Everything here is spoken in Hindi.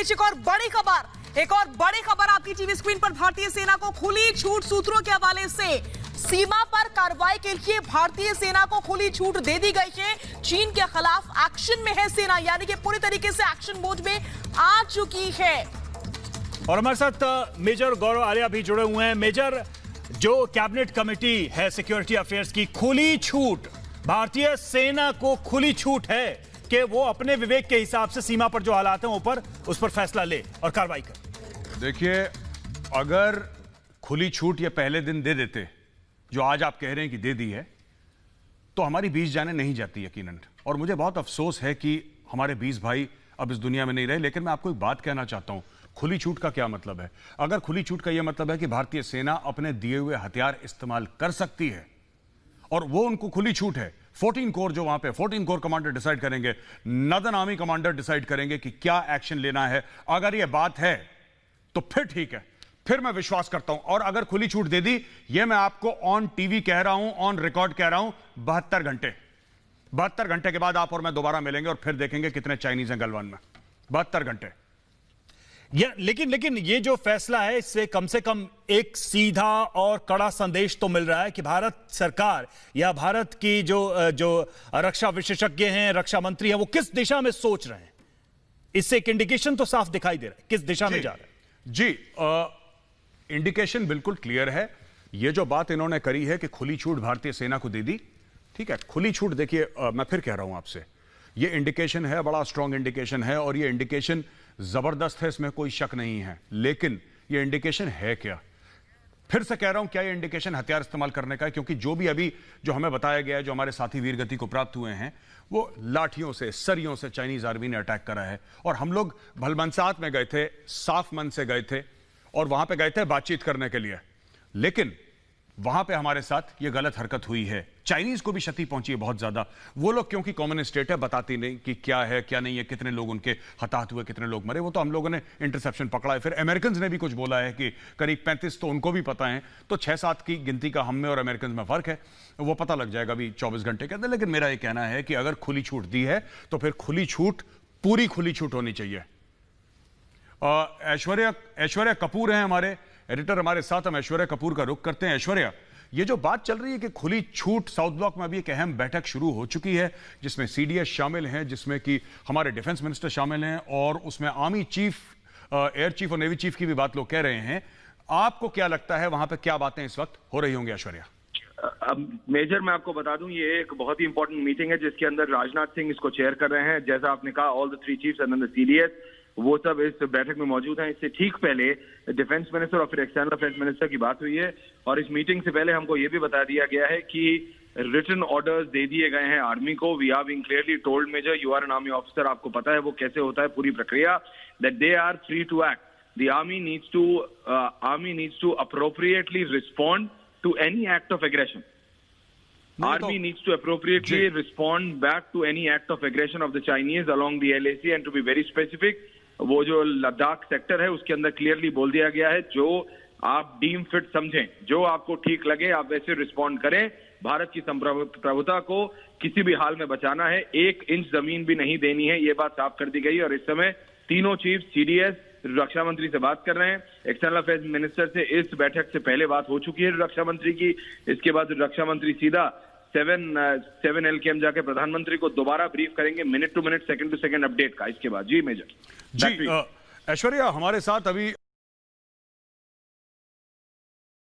बीच एक और बड़ी खबर आपकी टीवी स्क्रीन पर। भारतीय सेना को खुली छूट। सूत्रों के हवाले से सीमा पर कार्रवाई के लिए भारतीय सेना को खुली छूट दे दी गई है। चीन के खिलाफ एक्शन में है सेना, यानी कि पूरी तरीके से एक्शन मोड में आ चुकी है। और हमारे साथ मेजर गौरव आर्या भी जुड़े हुए हैं। मेजर, जो कैबिनेट कमेटी है सिक्योरिटी अफेयर्स की, खुली छूट, भारतीय सेना को खुली छूट है कि वो अपने विवेक के हिसाब से सीमा पर जो हालात हैं ऊपर उस पर फैसला ले और कार्रवाई करे। देखिए, अगर खुली छूट ये पहले दिन दे देते, जो आज आप कह रहे हैं कि दे दी है, तो हमारी 20 जानें नहीं जाती यकीनन। और मुझे बहुत अफसोस है कि हमारे 20 भाई अब इस दुनिया में नहीं रहे। लेकिन मैं आपको एक बात कहना चाहता हूं, खुली छूट का क्या मतलब है? अगर खुली छूट का यह मतलब है कि भारतीय सेना अपने दिए हुए हथियार इस्तेमाल कर सकती है और वो उनको खुली छूट है। 14 कोर जो वहां पे 14 कोर कमांडर डिसाइड करेंगे, नॉर्दर्न आर्मी कमांडर डिसाइड करेंगे कि क्या एक्शन लेना है। अगर यह बात है तो फिर ठीक है, फिर मैं विश्वास करता हूं। और अगर खुली छूट दे दी, यह मैं आपको ऑन टीवी कह रहा हूं, ऑन रिकॉर्ड कह रहा हूं, 72 घंटे के बाद आप और मैं दोबारा मिलेंगे और फिर देखेंगे कितने चाइनीज हैं गलवान में। 72 घंटे। लेकिन ये जो फैसला है, इससे कम से कम एक सीधा और कड़ा संदेश तो मिल रहा है कि भारत सरकार या भारत की जो रक्षा विशेषज्ञ हैं, रक्षा मंत्री हैं, वो किस दिशा में सोच रहे हैं। इससे एक इंडिकेशन तो साफ दिखाई दे रहा है किस दिशा में जा रहा है। जी, इंडिकेशन बिल्कुल क्लियर है। ये जो बात इन्होंने करी है कि खुली छूट भारतीय सेना को दे दी, ठीक है, खुली छूट। देखिए, मैं फिर कह रहा हूं आपसे, ये इंडिकेशन है, बड़ा स्ट्रांग इंडिकेशन है और ये इंडिकेशन जबरदस्त है, इसमें कोई शक नहीं है। लेकिन ये इंडिकेशन है क्या? फिर से कह रहा हूं, क्या ये इंडिकेशन हथियार इस्तेमाल करने का है? क्योंकि जो भी अभी जो हमें बताया गया है, जो हमारे साथी वीरगति को प्राप्त हुए हैं, वो लाठियों से, सरियों से चाइनीज आर्मी ने अटैक करा है। और हम लोग भलमनसात में गए थे, साफ मन से गए थे और वहां पे गए थे बातचीत करने के लिए। लेकिन वहां पे हमारे साथ ये गलत हरकत हुई है। चाइनीज को भी क्षति पहुंची है बहुत ज्यादा। वो लोग क्योंकि कॉम्युनिस्ट स्टेट है, बताती नहीं कि क्या है क्या नहीं है, कितने लोग उनके हताहत हुए, कितने लोग मरे। वो तो हम लोगों ने इंटरसेप्शन पकड़ा है। फिर अमेरिकन ने भी कुछ बोला है कि करीब 35 तो उनको भी पता है। तो 6-7 की गिनती का हम में और अमेरिकन में फर्क है, वो पता लग जाएगा अभी 24 घंटे के अंदर। लेकिन मेरा ये कहना है कि अगर खुली छूट दी है तो फिर खुली छूट, पूरी खुली छूट होनी चाहिए। ऐश्वर्या कपूर हैं हमारे एडिटर, हमारे साथ। हम ऐश्वर्या कपूर का रुख करते हैं। ऐश्वर्या, ये जो बात चल रही है कि खुली छूट, साउथ ब्लॉक में अभी एक अहम बैठक शुरू हो चुकी है जिसमें सीडीएस शामिल हैं, जिसमें कि हमारे डिफेंस मिनिस्टर शामिल हैं और उसमें आर्मी चीफ, एयर चीफ और नेवी चीफ की भी बात लोग कह रहे हैं। आपको क्या लगता है वहां पर क्या बातें इस वक्त हो रही होंगी ऐश्वर्या? मेजर, मैं आपको बता दूं, ये एक बहुत ही इंपॉर्टेंट मीटिंग है जिसके अंदर राजनाथ सिंह इसको चेयर कर रहे हैं। जैसा आपने कहा, all the 3 chiefs and the CDS, वो सब इस बैठक में मौजूद हैं। इससे ठीक पहले डिफेंस मिनिस्टर और फिर एक्सटर्नल अफेयर्स मिनिस्टर की बात हुई है। और इस मीटिंग से पहले हमको ये भी बता दिया गया है कि रिटन ऑर्डर्स दे दिए गए हैं आर्मी को। We are being clearly told, major, you are an army officer, आपको पता है वो कैसे होता है पूरी प्रक्रिया, that they are free to act. The army needs to appropriately respond to any act of aggression. Army needs to appropriately respond back to any act of aggression of the Chinese along the LAC, and to be very specific, वो जो लद्दाख सेक्टर है उसके अंदर क्लियरली बोल दिया गया है, जो आप डीम फिट समझें, जो आपको ठीक लगे, आप वैसे रिस्पॉन्ड करें। भारत की संप्रभुता को किसी भी हाल में बचाना है, 1 इंच जमीन भी नहीं देनी है, ये बात साफ कर दी गई। और इस समय तीनों चीफ, सीडीएस, रक्षा मंत्री से बात कर रहे हैं। एक्सटर्नल अफेयर्स मिनिस्टर से इस बैठक से पहले बात हो चुकी है रक्षा मंत्री की। इसके बाद रक्षा मंत्री सीधा 7 LKM जाके प्रधानमंत्री को दोबारा ब्रीफ करेंगे, minute to minute, second to second update का। इसके बाद जी मेजर। जी, ऐश्वर्या हमारे साथ अभी